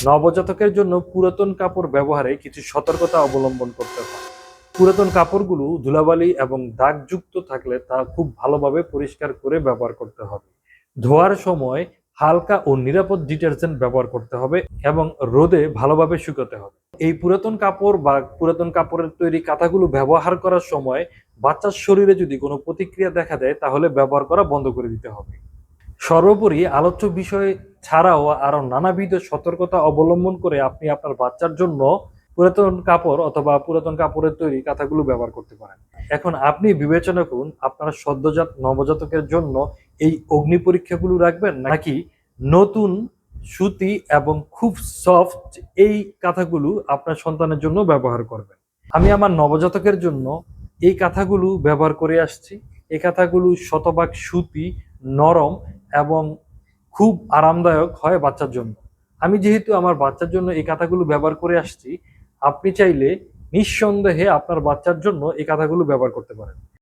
নবজাতকের জন্য পুরাতন কাপড় ব্যবহারে কিছু সতর্কতা অবলম্বন করতে হয়। পুরাতন কাপড়গুলো ধুলাবালি এবং দাগযুক্ত থাকলে তা খুব ভালোভাবে পরিষ্কার করে ব্যবহার করতে হবে। ধোয়ার সময় হালকা ও নিরাপদ ডিটারজেন্ট ব্যবহার করতে হবে এবং রোদে ভালোভাবে শুকাতে হবে। এই পুরাতন কাপড় বা পুরাতন কাপড়ের তৈরি কাঁথাগুলো ব্যবহার করার সময় বাচ্চার শরীরে যদি কোনো প্রতিক্রিয়া দেখা দেয় তাহলে ব্যবহার করা বন্ধ করে দিতে হবে। সর্বোপরি আলোচ্য বিষয় ছাড়াও আরো নানাবিধ সতর্কতা অবলম্বন করে আপনি আপনার বাচ্চার জন্য পুরাতন কাপড় অথবা পুরাতন কাপড়ের তৈরি কাঁথাগুলো ব্যবহার করতে পারেন। এখন আপনি বিবেচনা করুন আপনার সদ্যজাত নবজাতকের জন্য এই অগ্নি পরীক্ষাগুলো রাখবেন নাকি নতুন সুতি এবং খুব সফট এই কাঁথাগুলো আপনার সন্তানের জন্য ব্যবহার করবেন। আমি আমার নবজাতকের জন্য এই কাঁথাগুলো ব্যবহার করে আসছি। এই কাঁথাগুলো শতভাগ সুতি, নরম এবং খুব আরামদায়ক হয় বাচ্চার জন্য। আমি যেহেতু আমার বাচ্চার জন্য এই কাঁথাগুলো ব্যবহার করে আসছি, আপনি চাইলে নিঃসন্দেহে আপনার বাচ্চার জন্য এই কাঁথাগুলো ব্যবহার করতে পারেন।